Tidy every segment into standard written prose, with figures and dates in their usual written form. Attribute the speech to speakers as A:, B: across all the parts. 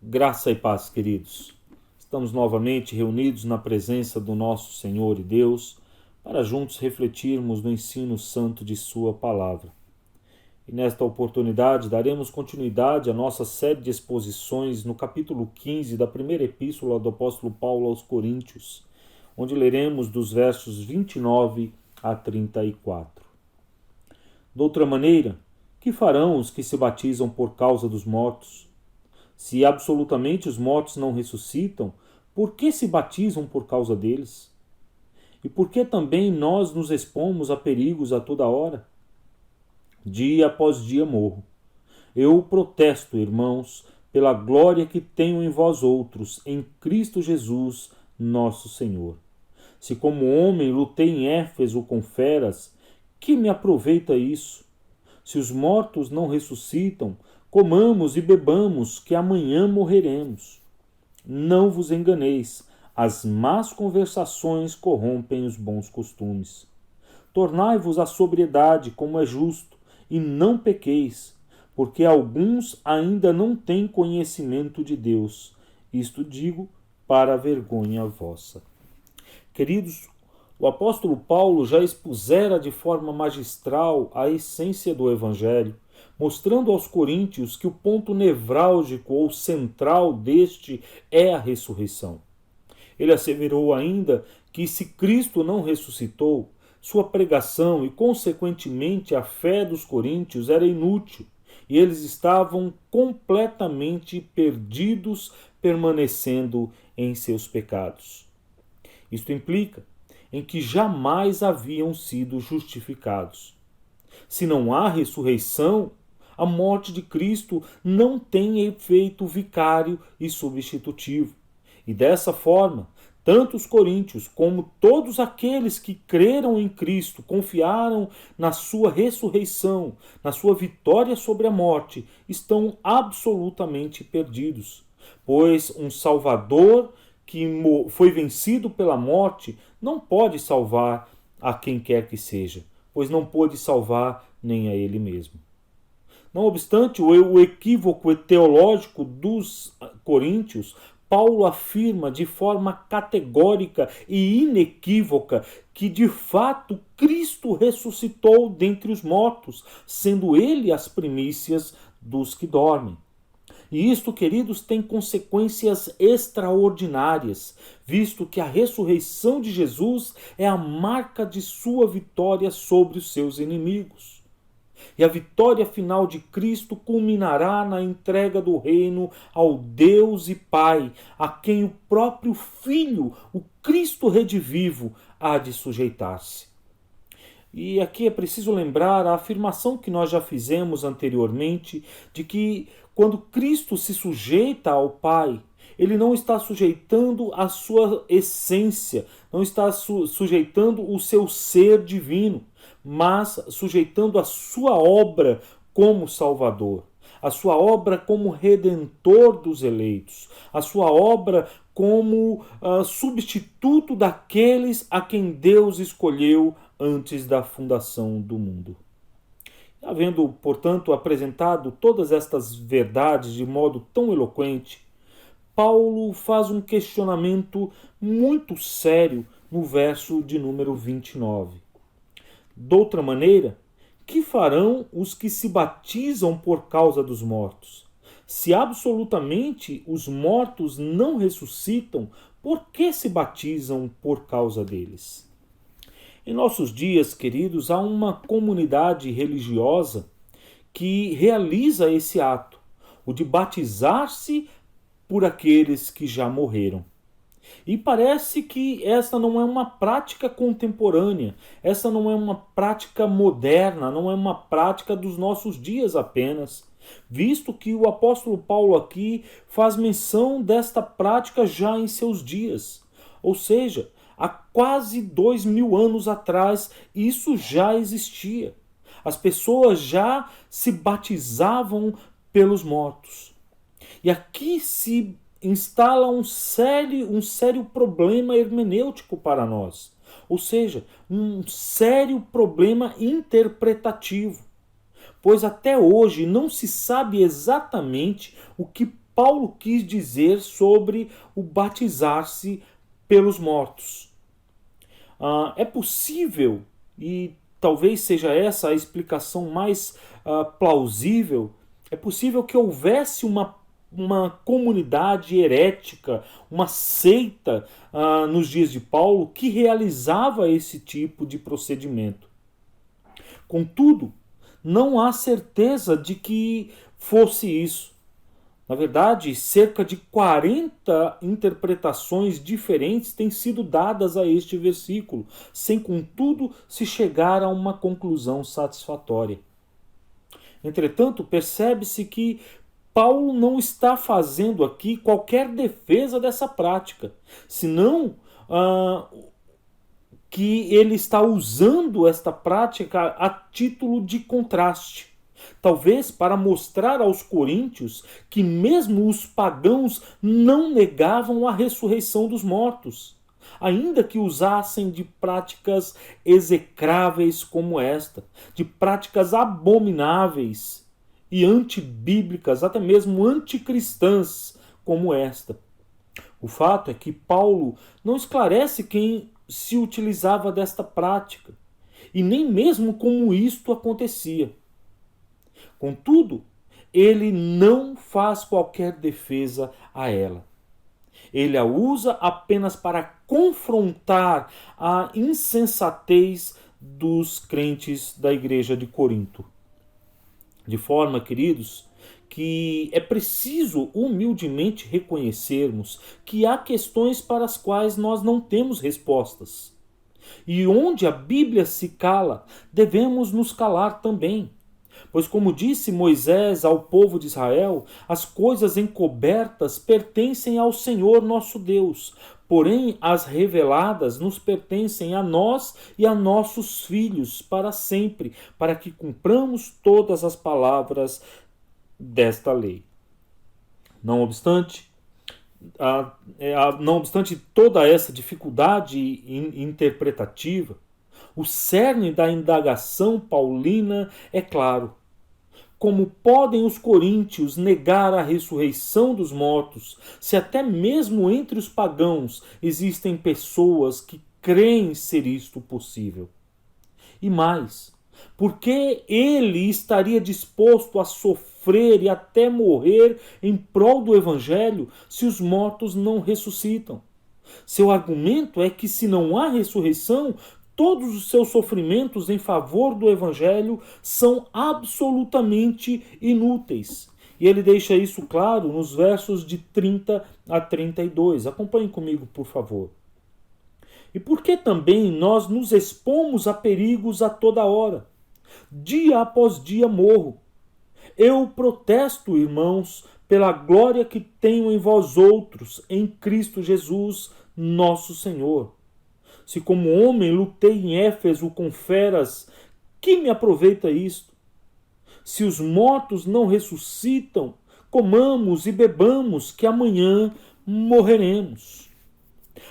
A: Graça e paz, queridos. Estamos novamente reunidos na presença do nosso Senhor e Deus para juntos refletirmos no ensino santo de Sua palavra. E nesta oportunidade daremos continuidade à nossa série de exposições no capítulo 15 da primeira epístola do apóstolo Paulo aos Coríntios, onde leremos dos versos 29 a 34. De outra maneira, que farão os que se batizam por causa dos mortos? Se absolutamente os mortos não ressuscitam, por que se batizam por causa deles? E por que também nós nos expomos a perigos a toda hora? Dia após dia morro. Eu protesto, irmãos, pela glória que tenho em vós outros, em Cristo Jesus, nosso Senhor. Se como homem lutei em Éfeso com feras, que me aproveita isso? Se os mortos não ressuscitam, comamos e bebamos, que amanhã morreremos. Não vos enganeis, as más conversações corrompem os bons costumes. Tornai-vos à sobriedade, como é justo, e não pequeis, porque alguns ainda não têm conhecimento de Deus. Isto digo para a vergonha vossa. Queridos, o apóstolo Paulo já expusera de forma magistral a essência do Evangelho, mostrando aos coríntios que o ponto nevrálgico ou central deste é a ressurreição. Ele asseverou ainda que se Cristo não ressuscitou, sua pregação e, consequentemente, a fé dos coríntios era inútil e eles estavam completamente perdidos, permanecendo em seus pecados. Isto implica em que jamais haviam sido justificados. Se não há ressurreição, a morte de Cristo não tem efeito vicário e substitutivo. E dessa forma, tanto os coríntios como todos aqueles que creram em Cristo, confiaram na sua ressurreição, na sua vitória sobre a morte, estão absolutamente perdidos. Pois um Salvador que foi vencido pela morte não pode salvar a quem quer que seja, pois não pôde salvar nem a ele mesmo. Não obstante o equívoco teológico dos coríntios, Paulo afirma de forma categórica e inequívoca que de fato Cristo ressuscitou dentre os mortos, sendo ele as primícias dos que dormem. E isto, queridos, tem consequências extraordinárias, visto que a ressurreição de Jesus é a marca de sua vitória sobre os seus inimigos. E a vitória final de Cristo culminará na entrega do reino ao Deus e Pai, a quem o próprio Filho, o Cristo redivivo, há de sujeitar-se. E aqui é preciso lembrar a afirmação que nós já fizemos anteriormente, de que quando Cristo se sujeita ao Pai, ele não está sujeitando a sua essência, não está sujeitando o seu ser divino, mas sujeitando a sua obra como Salvador, a sua obra como Redentor dos eleitos, a sua obra como substituto daqueles a quem Deus escolheu antes da fundação do mundo. Havendo, portanto, apresentado todas estas verdades de modo tão eloquente, Paulo faz um questionamento muito sério no verso de número 29. De outra maneira, que farão os que se batizam por causa dos mortos? Se absolutamente os mortos não ressuscitam, por que se batizam por causa deles? Em nossos dias, queridos, há uma comunidade religiosa que realiza esse ato, o de batizar-se por aqueles que já morreram. E parece que essa não é uma prática contemporânea, essa não é uma prática moderna, não é uma prática dos nossos dias apenas, visto que o apóstolo Paulo aqui faz menção desta prática já em seus dias. Ou seja, há quase 2000 anos atrás, isso já existia. As pessoas já se batizavam pelos mortos. E aqui se instala um sério problema hermenêutico para nós. Ou seja, um sério problema interpretativo. Pois até hoje não se sabe exatamente o que Paulo quis dizer sobre o batizar-se pelos mortos. É possível, e talvez seja essa a explicação mais plausível, é possível que houvesse uma comunidade herética, uma seita nos dias de Paulo que realizava esse tipo de procedimento. Contudo, não há certeza de que fosse isso. Na verdade, cerca de 40 interpretações diferentes têm sido dadas a este versículo, sem contudo se chegar a uma conclusão satisfatória. Entretanto, percebe-se que Paulo não está fazendo aqui qualquer defesa dessa prática, senão que ele está usando esta prática a título de contraste. Talvez para mostrar aos coríntios que mesmo os pagãos não negavam a ressurreição dos mortos, ainda que usassem de práticas execráveis como esta, de práticas abomináveis e antibíblicas, até mesmo anticristãs como esta. O fato é que Paulo não esclarece quem se utilizava desta prática, e nem mesmo como isto acontecia. Contudo, ele não faz qualquer defesa a ela. Ele a usa apenas para confrontar a insensatez dos crentes da igreja de Corinto. De forma, queridos, que é preciso humildemente reconhecermos que há questões para as quais nós não temos respostas. E onde a Bíblia se cala, devemos nos calar também. Pois, como disse Moisés ao povo de Israel, as coisas encobertas pertencem ao Senhor nosso Deus, porém as reveladas nos pertencem a nós e a nossos filhos para sempre, para que cumpramos todas as palavras desta lei. Não obstante toda essa dificuldade interpretativa, o cerne da indagação paulina é claro. Como podem os coríntios negar a ressurreição dos mortos, se até mesmo entre os pagãos existem pessoas que creem ser isto possível? E mais, por que ele estaria disposto a sofrer e até morrer em prol do evangelho se os mortos não ressuscitam? Seu argumento é que se não há ressurreição, todos os seus sofrimentos em favor do evangelho são absolutamente inúteis. E ele deixa isso claro nos versos de 30 a 32. Acompanhe comigo, por favor. E por que também nós nos expomos a perigos a toda hora? Dia após dia morro. Eu protesto, irmãos, pela glória que tenho em vós outros, em Cristo Jesus, nosso Senhor. Se como homem lutei em Éfeso com feras, que me aproveita isto? Se os mortos não ressuscitam, comamos e bebamos, que amanhã morreremos.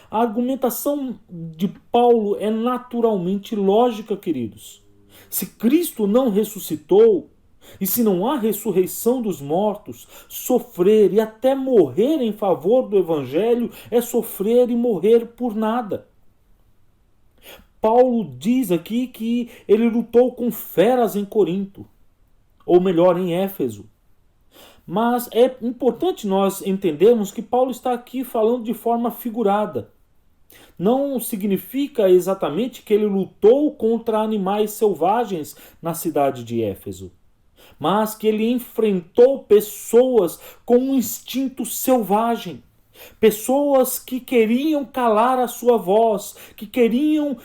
A: A argumentação de Paulo é naturalmente lógica, queridos. Se Cristo não ressuscitou, e se não há ressurreição dos mortos, sofrer e até morrer em favor do Evangelho é sofrer e morrer por nada. Paulo diz aqui que ele lutou com feras em Corinto, ou melhor, em Éfeso. Mas é importante nós entendermos que Paulo está aqui falando de forma figurada. Não significa exatamente que ele lutou contra animais selvagens na cidade de Éfeso, mas que ele enfrentou pessoas com um instinto selvagem. Pessoas que queriam calar a sua voz, que queriam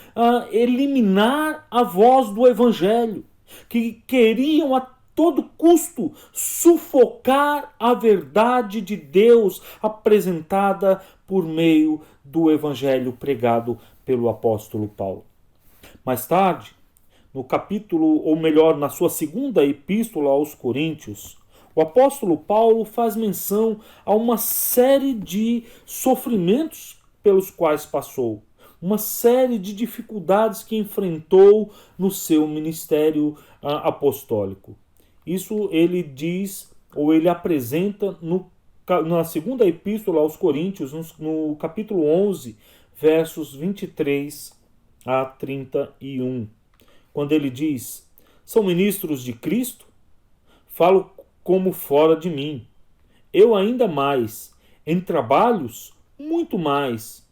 A: eliminar a voz do Evangelho, que queriam a todo custo sufocar a verdade de Deus apresentada por meio do Evangelho pregado pelo apóstolo Paulo. Mais tarde, no capítulo, ou melhor, na sua segunda epístola aos Coríntios, o apóstolo Paulo faz menção a uma série de sofrimentos pelos quais passou, uma série de dificuldades que enfrentou no seu ministério apostólico. Isso ele diz, ou ele apresenta no na segunda epístola aos Coríntios, no capítulo 11, versos 23 a 31, quando ele diz: são ministros de Cristo? Falo como fora de mim. Eu ainda mais, em trabalhos, muito mais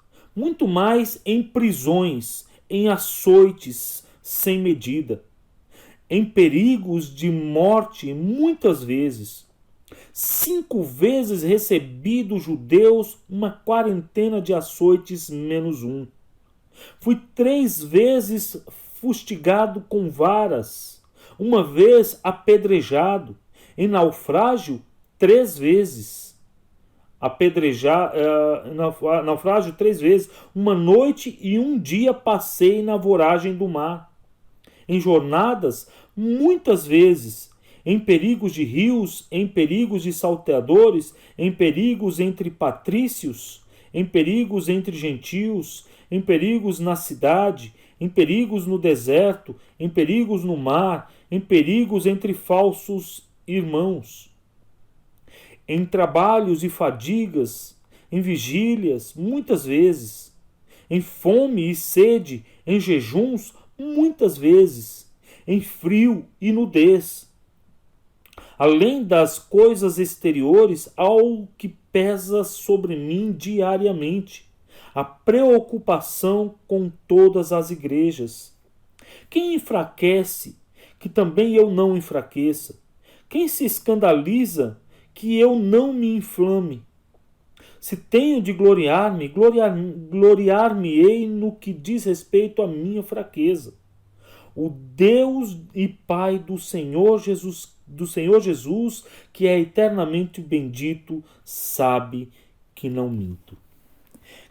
A: em prisões, em açoites sem medida, em perigos de morte muitas vezes. 5 vezes recebi dos judeus uma quarentena de açoites menos um. Fui 3 vezes fustigado com varas, uma vez apedrejado, em naufrágio 3 vezes. Naufrágio 3 vezes. Uma noite e um dia passei na voragem do mar. Em jornadas, muitas vezes, em perigos de rios, em perigos de salteadores, em perigos entre patrícios, em perigos entre gentios, em perigos na cidade, em perigos no deserto, em perigos no mar, em perigos entre falsos irmãos, em trabalhos e fadigas, em vigílias, muitas vezes, em fome e sede, em jejuns, muitas vezes, em frio e nudez. Além das coisas exteriores, algo que pesa sobre mim diariamente: a preocupação com todas as igrejas. Quem enfraquece, que também eu não enfraqueça? Quem se escandaliza, que eu não me inflame? Se tenho de gloriar-me, gloriar-me-ei no que diz respeito à minha fraqueza. O Deus e Pai do Senhor Jesus, que é eternamente bendito, sabe que não minto.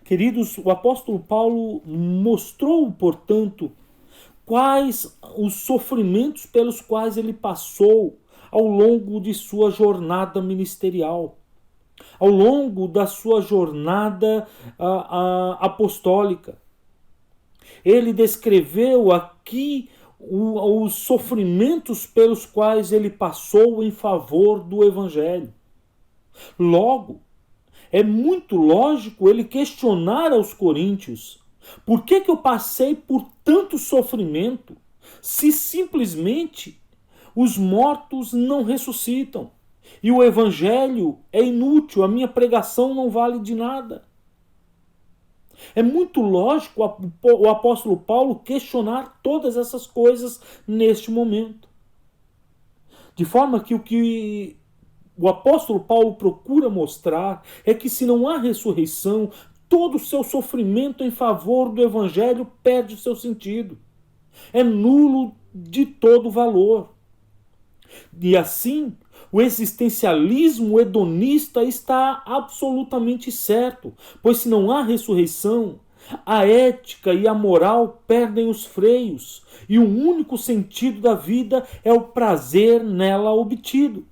A: Queridos, o apóstolo Paulo mostrou, portanto, quais os sofrimentos pelos quais ele passou ao longo de sua jornada ministerial, ao longo da sua jornada apostólica. Ele descreveu aqui os sofrimentos pelos quais ele passou em favor do Evangelho. Logo, é muito lógico ele questionar aos coríntios: por que eu passei por tanto sofrimento, se simplesmente os mortos não ressuscitam e o Evangelho é inútil, a minha pregação não vale de nada? É muito lógico o apóstolo Paulo questionar todas essas coisas neste momento. De forma que o que o apóstolo Paulo procura mostrar é que, se não há ressurreição, todo o seu sofrimento em favor do Evangelho perde o seu sentido. É nulo de todo valor. E assim, o existencialismo hedonista está absolutamente certo, pois se não há ressurreição, a ética e a moral perdem os freios, e o único sentido da vida é o prazer nela obtido.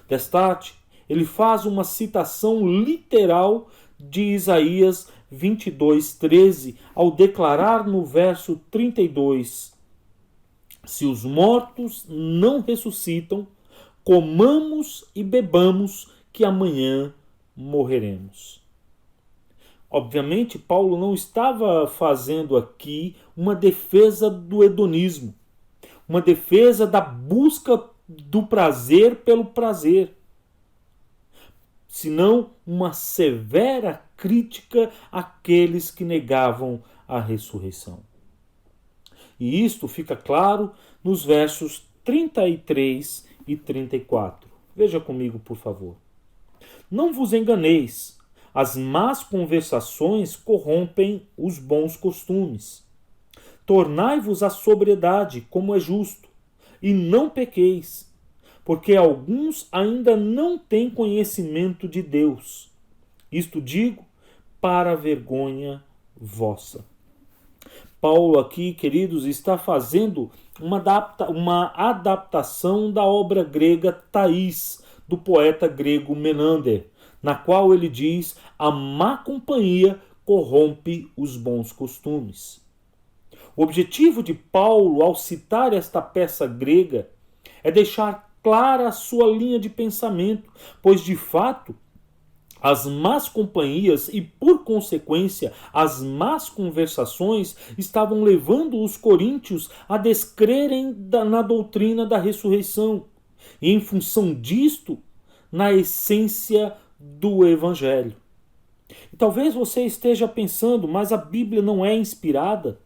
A: Destaque, ele faz uma citação literal de Isaías 22:13, ao declarar no verso 32: se os mortos não ressuscitam, comamos e bebamos, que amanhã morreremos. Obviamente, Paulo não estava fazendo aqui uma defesa do hedonismo, uma defesa da busca do prazer pelo prazer, senão uma severa crítica àqueles que negavam a ressurreição. E isto fica claro nos versos 33 e 34. Veja comigo, por favor. Não vos enganeis, as más conversações corrompem os bons costumes. Tornai-vos à sobriedade, como é justo, e não pequeis, porque alguns ainda não têm conhecimento de Deus. Isto digo para a vergonha vossa. Paulo aqui, queridos, está fazendo uma adaptação da obra grega Thais, do poeta grego Menander, na qual ele diz: a má companhia corrompe os bons costumes. O objetivo de Paulo, ao citar esta peça grega, é deixar clara a sua linha de pensamento, pois, de fato, As más companhias e, por consequência, as más conversações estavam levando os coríntios a descrerem na doutrina da ressurreição e, em função disto, na essência do Evangelho. E talvez você esteja pensando, mas a Bíblia não é inspirada?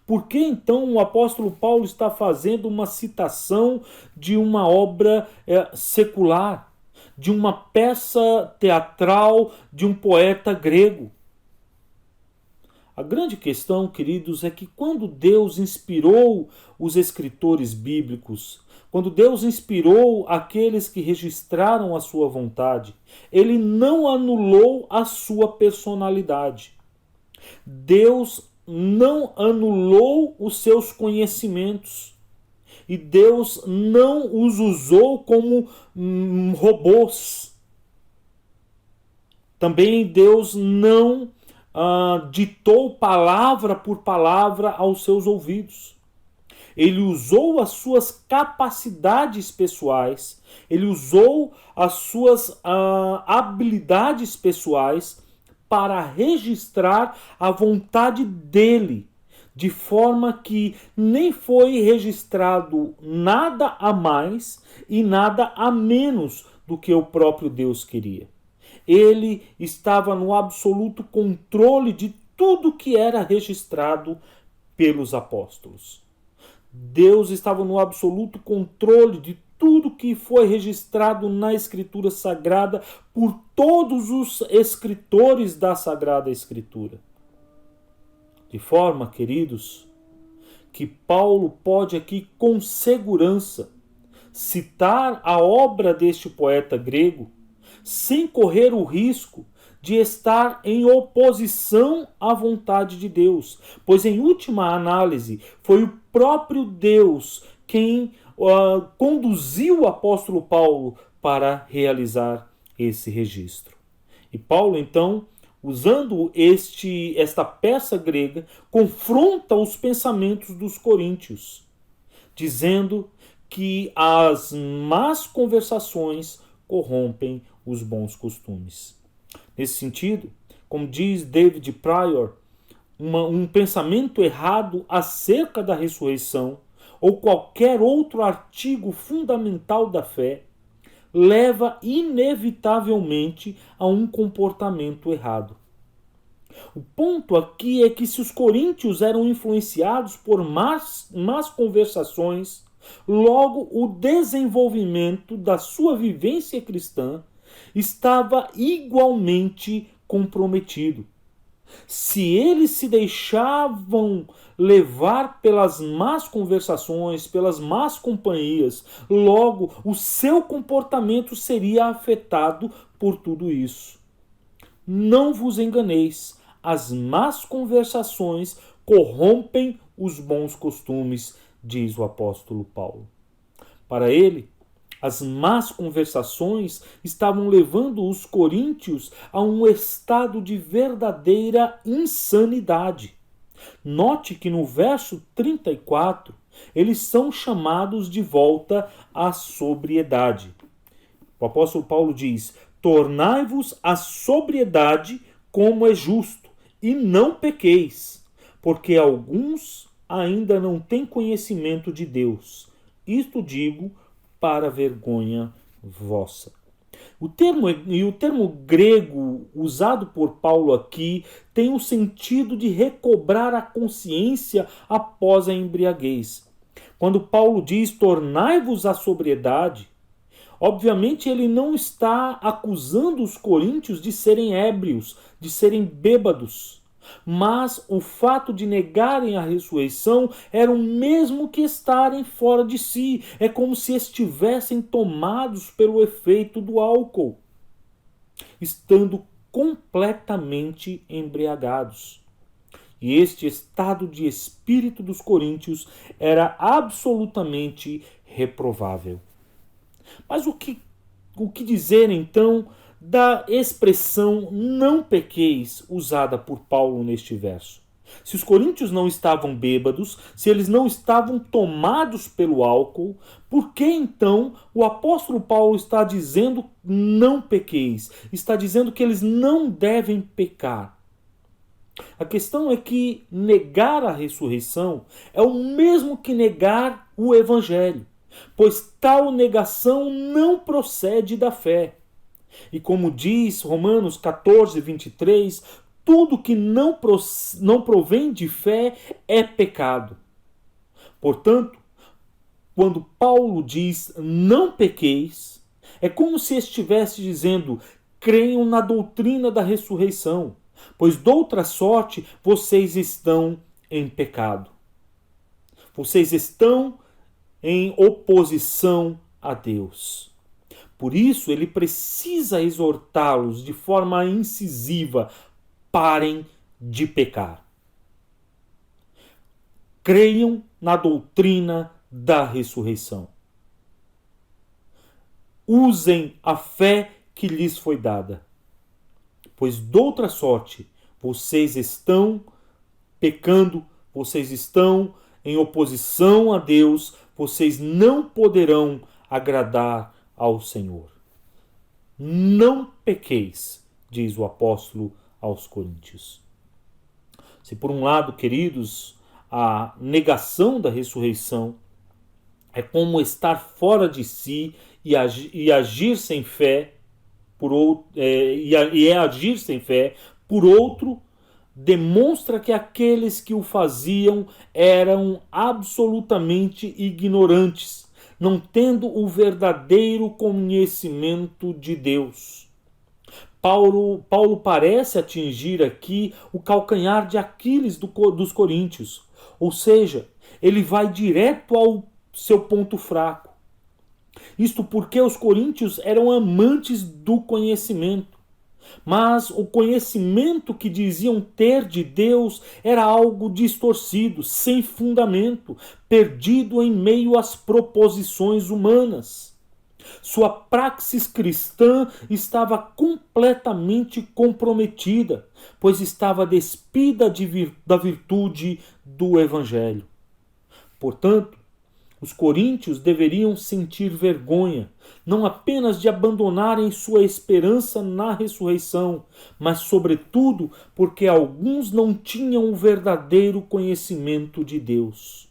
A: Por que então o apóstolo Paulo está fazendo uma citação de uma obra secular, de uma peça teatral de um poeta grego? A grande questão, queridos, é que quando Deus inspirou os escritores bíblicos, quando Deus inspirou aqueles que registraram a sua vontade, ele não anulou a sua personalidade. Deus não anulou os seus conhecimentos. E Deus não os usou como robôs. Também Deus não ditou palavra por palavra aos seus ouvidos. Ele usou as suas capacidades pessoais, ele usou as suas habilidades pessoais para registrar a vontade dele, de forma que nem foi registrado nada a mais e nada a menos do que o próprio Deus queria. Ele estava no absoluto controle de tudo que era registrado pelos apóstolos. Deus estava no absoluto controle de tudo que foi registrado na Escritura Sagrada por todos os escritores da Sagrada Escritura. De forma, queridos, que Paulo pode aqui com segurança citar a obra deste poeta grego sem correr o risco de estar em oposição à vontade de Deus, pois em última análise foi o próprio Deus quem conduziu o apóstolo Paulo para realizar esse registro. E Paulo, então, usando esta peça grega, confronta os pensamentos dos coríntios, dizendo que as más conversações corrompem os bons costumes. Nesse sentido, como diz David Pryor, um pensamento errado acerca da ressurreição ou qualquer outro artigo fundamental da fé leva inevitavelmente a um comportamento errado. O ponto aqui é que se os coríntios eram influenciados por más conversações, logo o desenvolvimento da sua vivência cristã estava igualmente comprometido. Se eles se deixavam levar pelas más conversações, pelas más companhias, logo o seu comportamento seria afetado por tudo isso. Não vos enganeis, as más conversações corrompem os bons costumes, diz o apóstolo Paulo. Para ele, as más conversações estavam levando os coríntios a um estado de verdadeira insanidade. Note que no verso 34, eles são chamados de volta à sobriedade. O apóstolo Paulo diz: tornai-vos à sobriedade como é justo, e não pequeis, porque alguns ainda não têm conhecimento de Deus. Isto digo para vergonha vossa. O termo grego usado por Paulo aqui tem o sentido de recobrar a consciência após a embriaguez. Quando Paulo diz tornai-vos à sobriedade, obviamente ele não está acusando os coríntios de serem ébrios, de serem bêbados. Mas o fato de negarem a ressurreição era o mesmo que estarem fora de si. É como se estivessem tomados pelo efeito do álcool, estando completamente embriagados. E este estado de espírito dos coríntios era absolutamente reprovável. Mas o que dizer então da expressão não pequeis usada por Paulo neste verso? Se os coríntios não estavam bêbados, se eles não estavam tomados pelo álcool, por que então o apóstolo Paulo está dizendo não pequeis? Está dizendo que eles não devem pecar. A questão é que negar a ressurreição é o mesmo que negar o evangelho, pois tal negação não procede da fé. E como diz Romanos 14, 23, tudo que não provém de fé é pecado. Portanto, quando Paulo diz não pequeis, é como se estivesse dizendo: creiam na doutrina da ressurreição, pois de outra sorte vocês estão em pecado. Vocês estão em oposição a Deus. Por isso, ele precisa exortá-los de forma incisiva: parem de pecar. Creiam na doutrina da ressurreição. Usem a fé que lhes foi dada, pois de outra sorte vocês estão pecando, vocês estão em oposição a Deus, vocês não poderão agradar ao Senhor. Não pequeis, diz o apóstolo aos Coríntios. Se por um lado, queridos, a negação da ressurreição é como estar fora de si e agir sem fé, agir sem fé, por outro, demonstra que aqueles que o faziam eram absolutamente ignorantes, não tendo o verdadeiro conhecimento de Deus. Paulo parece atingir aqui o calcanhar de Aquiles dos coríntios, ou seja, ele vai direto ao seu ponto fraco. Isto porque os coríntios eram amantes do conhecimento, mas o conhecimento que diziam ter de Deus era algo distorcido, sem fundamento, perdido em meio às proposições humanas. Sua praxis cristã estava completamente comprometida, pois estava despida da virtude do Evangelho. Portanto, os coríntios deveriam sentir vergonha, não apenas de abandonarem sua esperança na ressurreição, mas, sobretudo, porque alguns não tinham o verdadeiro conhecimento de Deus.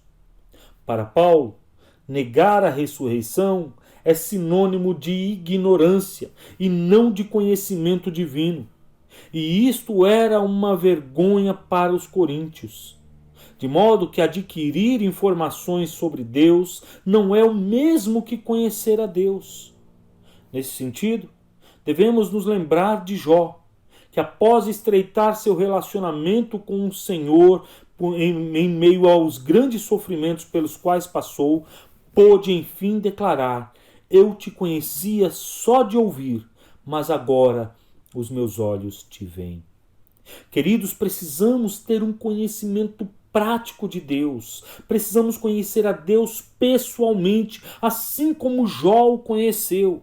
A: Para Paulo, negar a ressurreição é sinônimo de ignorância e não de conhecimento divino. E isto era uma vergonha para os coríntios. De modo que adquirir informações sobre Deus não é o mesmo que conhecer a Deus. Nesse sentido, devemos nos lembrar de Jó, que após estreitar seu relacionamento com o Senhor em meio aos grandes sofrimentos pelos quais passou, pôde enfim declarar: eu te conhecia só de ouvir, mas agora os meus olhos te veem. Queridos, precisamos ter um conhecimento prático de Deus. Precisamos conhecer a Deus pessoalmente, assim como Jó o conheceu.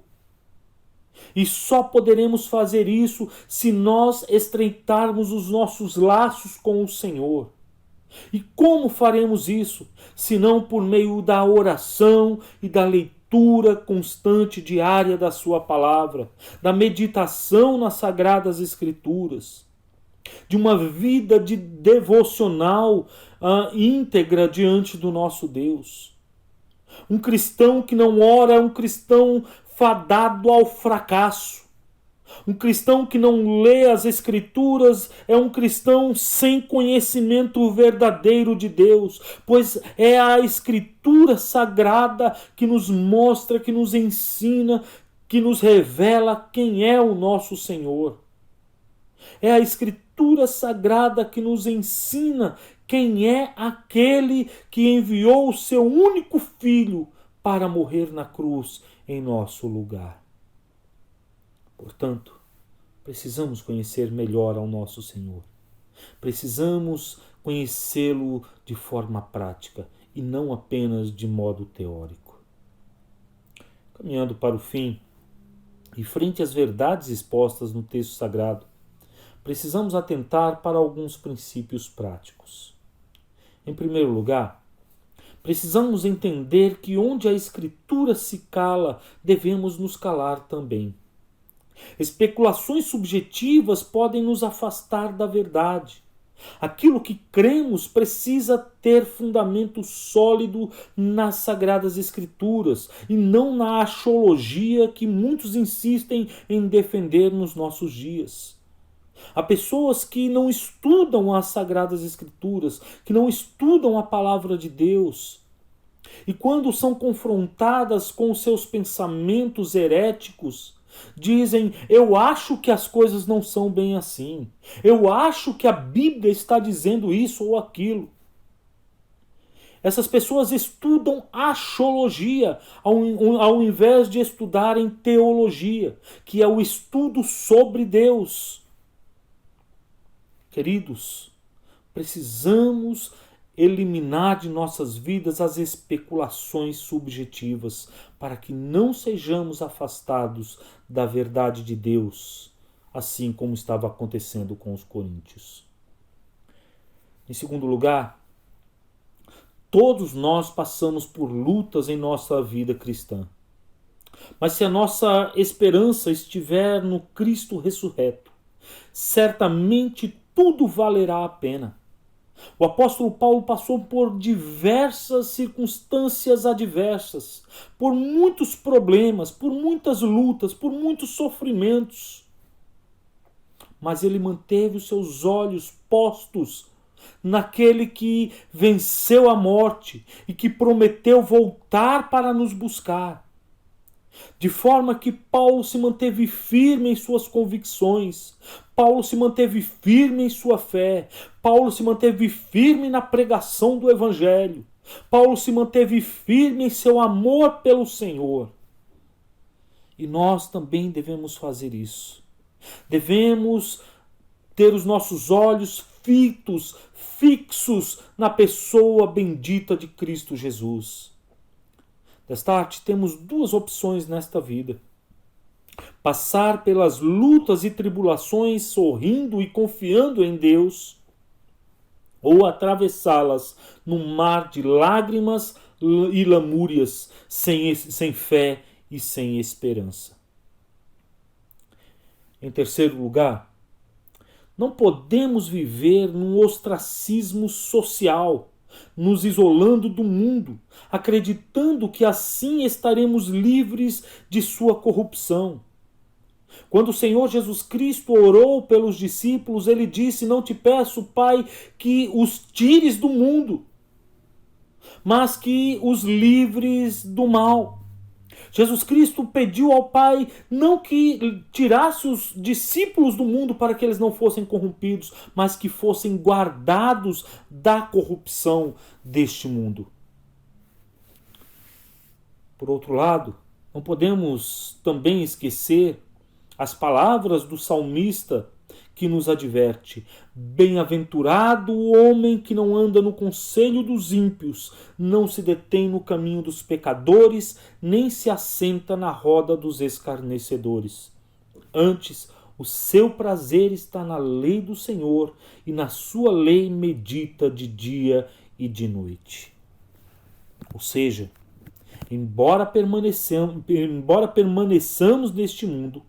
A: E só poderemos fazer isso se nós estreitarmos os nossos laços com o Senhor. E como faremos isso, se não por meio da oração e da leitura constante diária da sua palavra, da meditação nas Sagradas Escrituras, de uma vida de devocional íntegra diante do nosso Deus. Um cristão que não ora é um cristão fadado ao fracasso. Um cristão que não lê as Escrituras é um cristão sem conhecimento verdadeiro de Deus, pois é a Escritura Sagrada que nos mostra, que nos ensina, que nos revela quem é o nosso Senhor. É a Escritura Sagrada que nos ensina quem é aquele que enviou o seu único Filho para morrer na cruz em nosso lugar. Portanto, precisamos conhecer melhor ao nosso Senhor. Precisamos conhecê-lo de forma prática e não apenas de modo teórico. Caminhando para o fim, e frente às verdades expostas no texto sagrado, precisamos atentar para alguns princípios práticos. Em primeiro lugar, precisamos entender que onde a Escritura se cala, devemos nos calar também. Especulações subjetivas podem nos afastar da verdade. Aquilo que cremos precisa ter fundamento sólido nas Sagradas Escrituras e não na axiologia que muitos insistem em defender nos nossos dias. Há pessoas que não estudam as Sagradas Escrituras, que não estudam a Palavra de Deus. E quando são confrontadas com seus pensamentos heréticos, dizem: eu acho que as coisas não são bem assim. Eu acho que a Bíblia está dizendo isso ou aquilo. Essas pessoas estudam axiologia ao invés de estudarem teologia, que é o estudo sobre Deus. Queridos, precisamos eliminar de nossas vidas as especulações subjetivas, para que não sejamos afastados da verdade de Deus, assim como estava acontecendo com os coríntios. Em segundo lugar, todos nós passamos por lutas em nossa vida cristã. Mas se a nossa esperança estiver no Cristo ressurreto, certamente tudo valerá a pena. O apóstolo Paulo passou por diversas circunstâncias adversas, por muitos problemas, por muitas lutas, por muitos sofrimentos. Mas ele manteve os seus olhos postos naquele que venceu a morte e que prometeu voltar para nos buscar. De forma que Paulo se manteve firme em suas convicções, Paulo se manteve firme em sua fé, Paulo se manteve firme na pregação do Evangelho, Paulo se manteve firme em seu amor pelo Senhor. E nós também devemos fazer isso. Devemos ter os nossos olhos fixos na pessoa bendita de Cristo Jesus. Desta arte, temos duas opções nesta vida: passar pelas lutas e tribulações sorrindo e confiando em Deus, ou atravessá-las num mar de lágrimas e lamúrias, sem fé e sem esperança. Em terceiro lugar, não podemos viver num ostracismo social, nos isolando do mundo, acreditando que assim estaremos livres de sua corrupção. Quando o Senhor Jesus Cristo orou pelos discípulos, ele disse: não te peço, Pai, que os tires do mundo, mas que os livres do mal. Jesus Cristo pediu ao Pai não que tirasse os discípulos do mundo para que eles não fossem corrompidos, mas que fossem guardados da corrupção deste mundo. Por outro lado, não podemos também esquecer as palavras do salmista que nos adverte: bem-aventurado o homem que não anda no conselho dos ímpios, não se detém no caminho dos pecadores, nem se assenta na roda dos escarnecedores. Antes, o seu prazer está na lei do Senhor, e na sua lei medita de dia e de noite. Ou seja, embora permaneçamos neste mundo,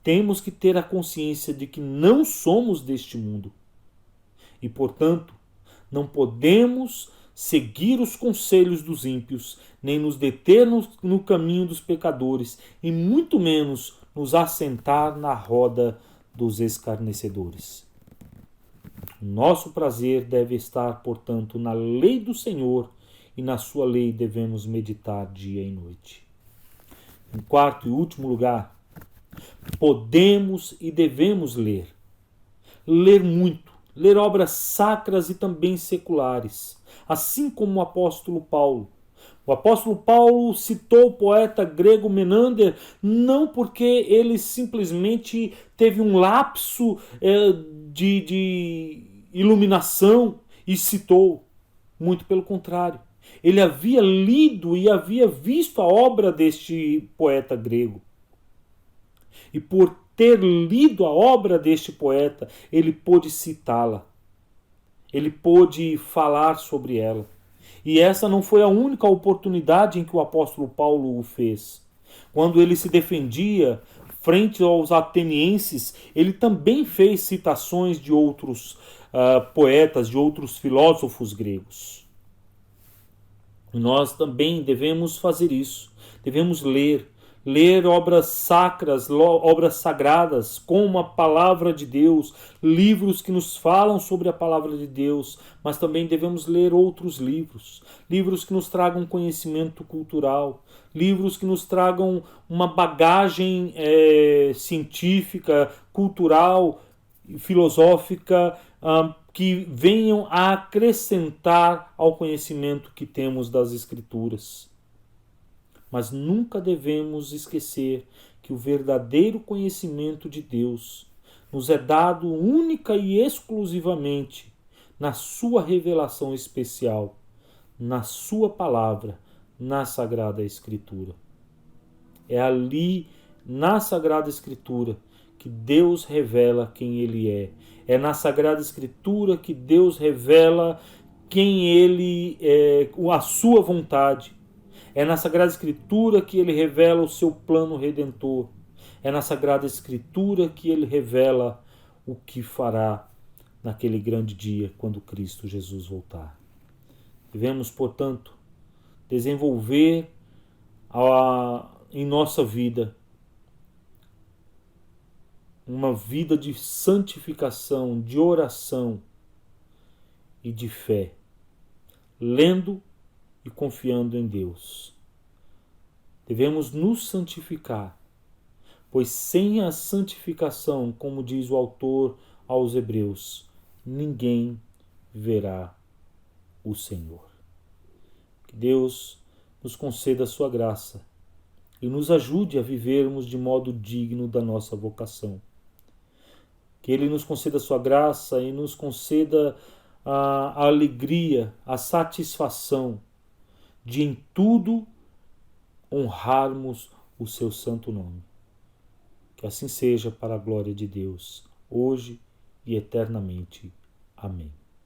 A: temos que ter a consciência de que não somos deste mundo. E, portanto, não podemos seguir os conselhos dos ímpios, nem nos deter no caminho dos pecadores, e muito menos nos assentar na roda dos escarnecedores. O nosso prazer deve estar, portanto, na lei do Senhor, e na sua lei devemos meditar dia e noite. Em quarto e último lugar, podemos e devemos ler. Ler muito, ler obras sacras e também seculares, assim como o apóstolo Paulo. O apóstolo Paulo citou o poeta grego Menander não porque ele simplesmente teve um lapso de iluminação e citou. Muito pelo contrário. Ele havia lido e havia visto a obra deste poeta grego. E por ter lido a obra deste poeta, ele pôde citá-la. Ele pôde falar sobre ela. E essa não foi a única oportunidade em que o apóstolo Paulo o fez. Quando ele se defendia frente aos atenienses, ele também fez citações de outros poetas, de outros filósofos gregos. E nós também devemos fazer isso. Devemos ler obras sacras, obras sagradas, como a palavra de Deus, livros que nos falam sobre a palavra de Deus, mas também devemos ler outros livros, livros que nos tragam conhecimento cultural, livros que nos tragam uma bagagem científica, cultural, filosófica, que venham a acrescentar ao conhecimento que temos das Escrituras. Mas nunca devemos esquecer que o verdadeiro conhecimento de Deus nos é dado única e exclusivamente na sua revelação especial, na sua palavra, na Sagrada Escritura. É ali, na Sagrada Escritura, que Deus revela quem Ele é. É na Sagrada Escritura que Deus revela quem Ele é, a sua vontade. É na Sagrada Escritura que Ele revela o seu plano redentor. É na Sagrada Escritura que Ele revela o que fará naquele grande dia, quando Cristo Jesus voltar. Devemos, portanto, desenvolver em nossa vida uma vida de santificação, de oração e de fé, lendo e confiando em Deus. Devemos nos santificar, pois sem a santificação, como diz o autor aos Hebreus, ninguém verá o Senhor. Que Deus nos conceda a sua graça e nos ajude a vivermos de modo digno da nossa vocação. Que Ele nos conceda a sua graça e nos conceda a alegria, a satisfação de em tudo honrarmos o seu santo nome. Que assim seja para a glória de Deus, hoje e eternamente. Amém.